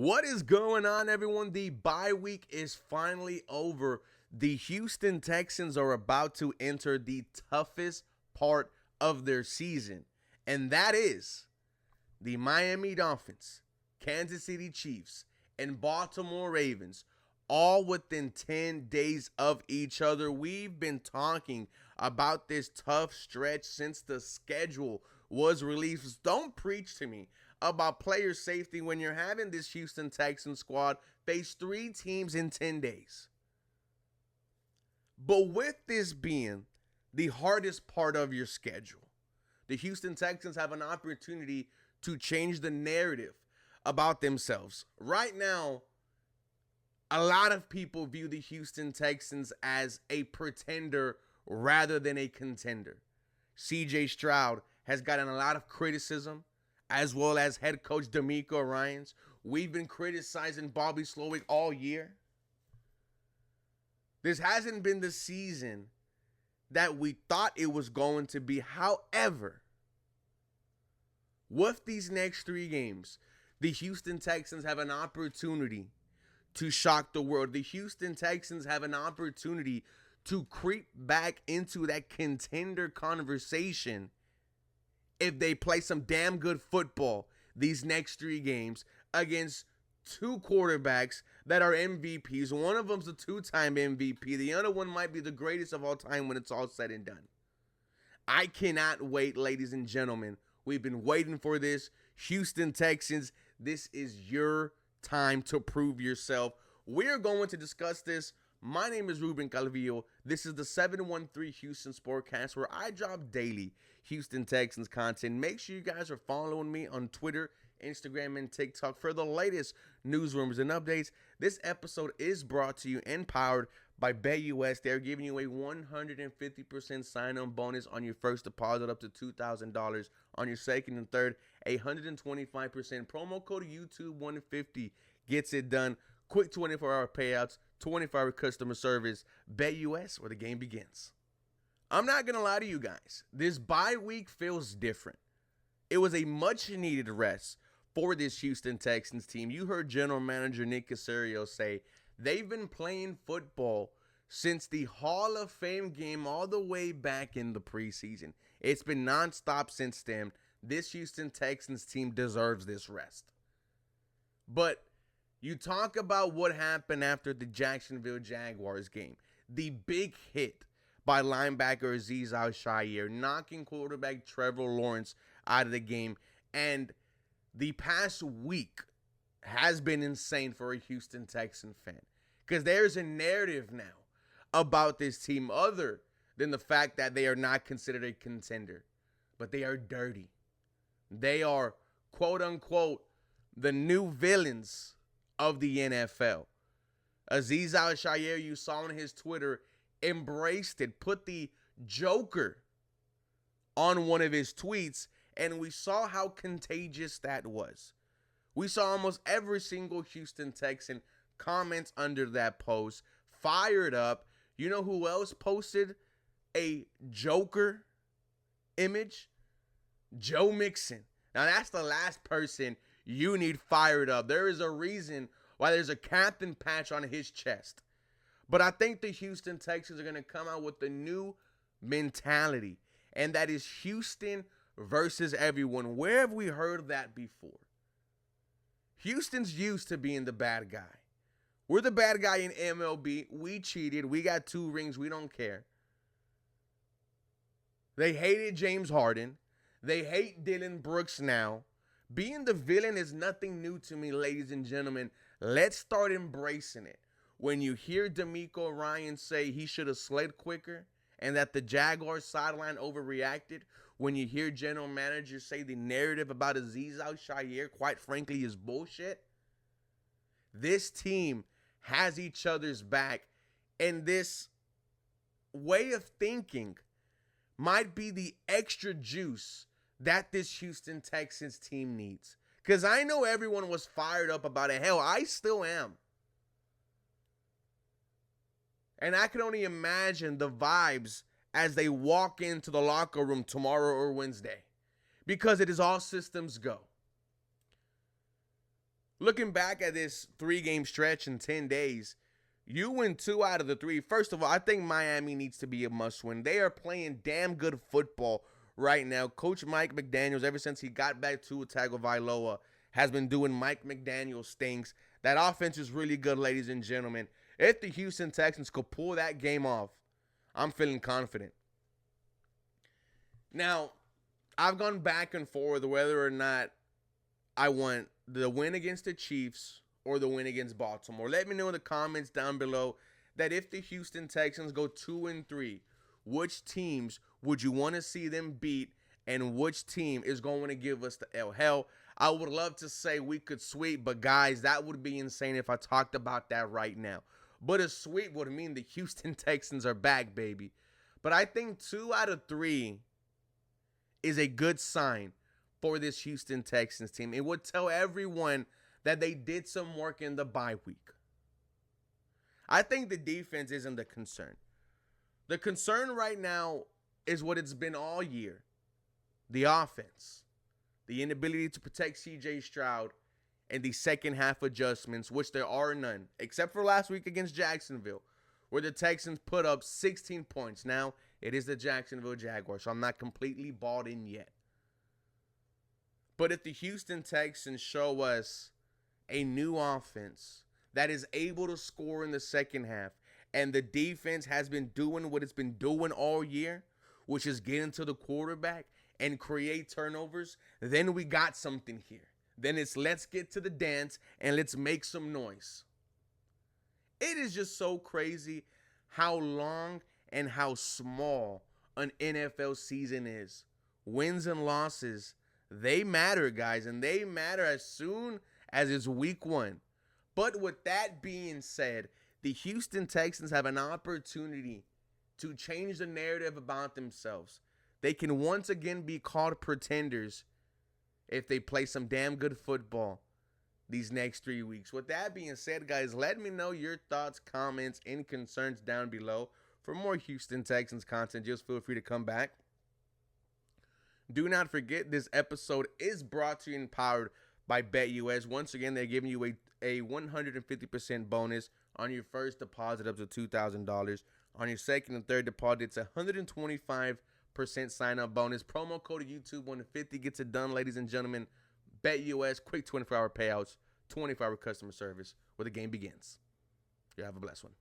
What is going on, everyone? The bye week is finally over. The Houston Texans are about to enter the toughest part of their season, and that is the Miami Dolphins, Kansas City Chiefs, and Baltimore Ravens, all within 10 days of each other. We've been talking about this tough stretch since the schedule was released. Don't preach to me about player safety when you're having this Houston Texans squad face 3 teams in 10 days. But with this being the hardest part of your schedule, the Houston Texans have an opportunity to change the narrative about themselves. Right now, a lot of people view the Houston Texans as a pretender rather than a contender. CJ Stroud has gotten a lot of criticism, as well as head coach DeMeco Ryans. We've been criticizing Bobby Slowick all year. This hasn't been the season that we thought it was going to be. However, with these next 3 games, the Houston Texans have an opportunity to shock the world. The Houston Texans have an opportunity to creep back into that contender conversation if they play some damn good football these next 3 games against 2 quarterbacks that are MVPs. One of them's a 2-time MVP. The other one might be the greatest of all time when it's all said and done. I cannot wait, ladies and gentlemen. We've been waiting for this. Houston Texans, this is your time to prove yourself. We're going to discuss this. My name is Ruben Calvillo. This is the 713 Houston Sportcast, where I drop daily Houston Texans content. Make sure you guys are following me on Twitter, Instagram, and TikTok for the latest news, rumors, and updates. This episode is brought to you and powered by BetUS. They're giving you a 150% sign-on bonus on your first deposit up to $2,000. On your second and third, 125%. Promo code YouTube150 gets it done. Quick 24-hour payouts, 24-hour customer service. BetUS, where the game begins. I'm not going to lie to you guys. This bye week feels different. It was a much-needed rest for this Houston Texans team. You heard General Manager Nick Caserio say they've been playing football since the Hall of Fame game all the way back in the preseason. It's been nonstop since then. This Houston Texans team deserves this rest. But you talk about what happened after the Jacksonville Jaguars game. The big hit by linebacker Azeez Al-Shaair, knocking quarterback Trevor Lawrence out of the game. And the past week has been insane for a Houston Texan fan, because there's a narrative now about this team other than the fact that they are not considered a contender, but they are dirty. They are, quote unquote, the new villains of the NFL. Azeez Al-Shaair, you saw on his Twitter, embraced it, put the Joker on one of his tweets, and we saw how contagious that was. We saw almost every single Houston Texan comment under that post, fired up. You know who else posted a Joker image? Joe Mixon. Now that's the last person you need fired up. There is a reason why there's a captain patch on his chest. But I think the Houston Texans are going to come out with a new mentality, and that is Houston versus everyone. Where have we heard that before? Houston's used to being the bad guy. We're the bad guy in MLB. We cheated. We got 2 rings. We don't care. They hated James Harden. They hate Dylan Brooks now. Being the villain is nothing new to me, ladies and gentlemen. Let's start embracing it. When you hear DeMeco Ryans say he should have slid quicker and that the Jaguars sideline overreacted, when you hear general managers say the narrative about Azeez Al-Shaair, quite frankly, is bullshit, this team has each other's back, and this way of thinking might be the extra juice that this Houston Texans team needs. Because I know everyone was fired up about it. Hell, I still am. And I can only imagine the vibes as they walk into the locker room tomorrow or Wednesday, because it is all systems go. Looking back at this 3-game stretch in 10 days, you win 2 out of the 3. First of all, I think Miami needs to be a must-win. They are playing damn good football right now. Coach Mike McDaniels, ever since he got back to Tagovailoa, has been doing Mike McDaniels things. That offense is really good, ladies and gentlemen. If the Houston Texans could pull that game off, I'm feeling confident. Now, I've gone back and forth whether or not I want the win against the Chiefs or the win against Baltimore. Let me know in the comments down below that if the Houston Texans go 2-3, which teams would you want to see them beat and which team is going to give us the L? Hell, I would love to say we could sweep, but guys, that would be insane if I talked about that right now. But a sweep would mean the Houston Texans are back, baby. But I think 2 out of 3 is a good sign for this Houston Texans team. It would tell everyone that they did some work in the bye week. I think the defense isn't the concern. The concern right now is what it's been all year. The offense. The inability to protect C.J. Stroud and the second half adjustments, which there are none, except for last week against Jacksonville, where the Texans put up 16 points. Now, it is the Jacksonville Jaguars, so I'm not completely bought in yet. But if the Houston Texans show us a new offense that is able to score in the second half, and the defense has been doing what it's been doing all year, which is getting to the quarterback and create turnovers, then we got something here. Then it's let's get to the dance and let's make some noise. It is just so crazy how long and how small an NFL season is. Wins and losses, they matter, guys, and they matter as soon as it's week 1. But with that being said, the Houston Texans have an opportunity to change the narrative about themselves. They can once again be called pretenders if they play some damn good football these next 3 weeks. With that being said, guys, let me know your thoughts, comments, and concerns down below. For more Houston Texans content, just feel free to come back. Do not forget, this episode is brought to you and powered by BetUS. Once again, they're giving you a 150% bonus on your first deposit up to $2,000. On your second and third deposit, it's a 125% sign-up bonus. Promo code YouTube150 gets it done, ladies and gentlemen. BetUS, quick 24-hour payouts, 24-hour customer service where the game begins. You have a blessed one.